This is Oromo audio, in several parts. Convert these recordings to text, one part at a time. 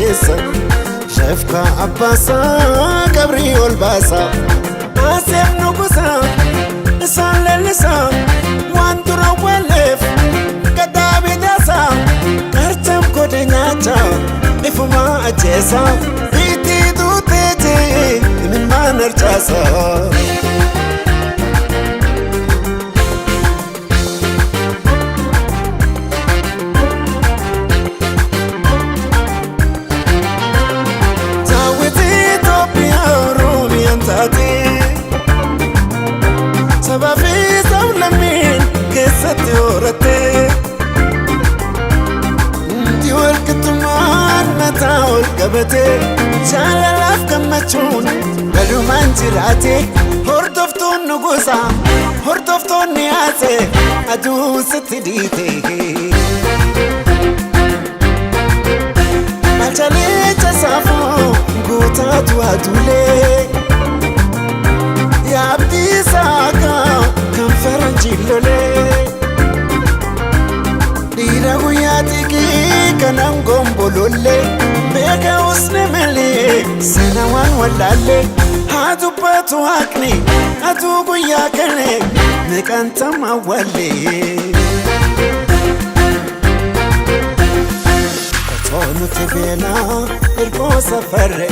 fakkeessa Shefka Abbasa Gabri Olbasa Asef Nugusa Isaan lellisa waan dura waleef Gadaabi dasa Karcham kode nyaacha ifuma acheesa Iti duuteeti imimmaan archaasa Jaalalaf gammachuun galumaan jiraate hordoftuun nugusa hordoftuun niyaate aduu sitti dhiite Malchalee casaafuu guutaatu aduulee yaabdii saakaa kan faranjiin lolee Dhiira guyyaa xiqqii kanan gombolollee Mega usne mele Sena wan walalle Hadu batu hakni Hadu guya kane Mekanta mawale Katonu tibena Irko safarre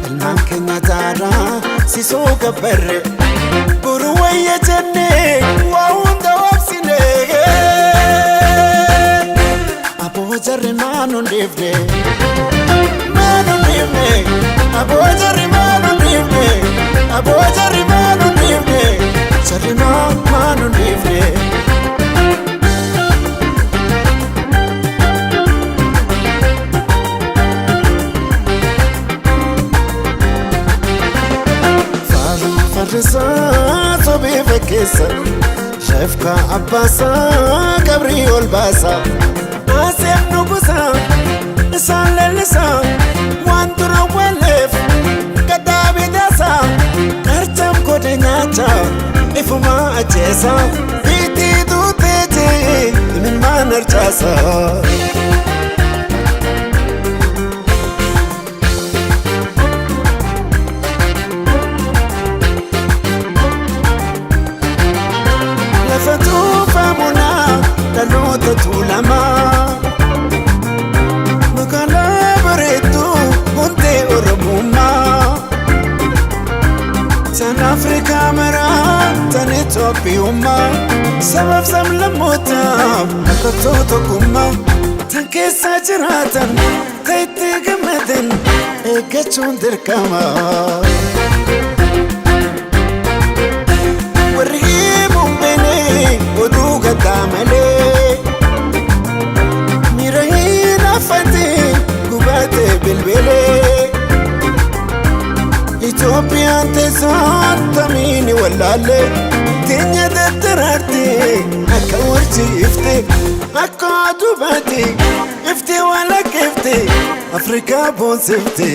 Ilman kenya dara Siso gabarre Buruwaya jenne Wahunda wapsine Abo jarre manu ndivde Abojari manu nifne Abojari manu nifne Sarima manu nifne Faru farisa tobe fakkeessa Shefka Abbasa Gabri Olbasa Asef Nugusa Isaan lellisa waan dura waleef Gadaabi dasa Karcham kode nyaacha ifuma acheesa Iti duuteeti imimmaan archaasa Lafa tuufamunaa dhaloota tuulamaa Afrika mara tan Itoophiyaumma sabab sablammota akkattoota kumma tan keessa jiraatan ta'itti gammadan eeggachuun dirqama warri himuun beene oduu gaddaa malee miira hin affate gubate bilbilee Itoopiyaan teessaan tamiini wallaalle Teenya dattaraarte akka warji ifte akka aduu baate ifte walakka ifte Afrikaa boonsifte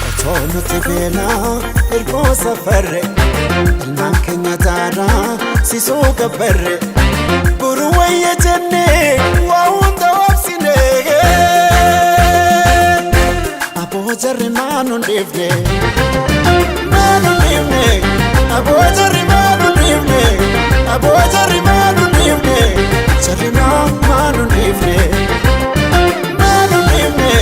Otoo nuti beelaa Irkoo safarre Ilmaan keenya daaraa Sisoo gabarre Buruwayya jennee waa hunda wabsine Abojari manu nifne Manu nifne Abojari manu nifne Abojari manu nifne Sarima manu nifne Manu nifne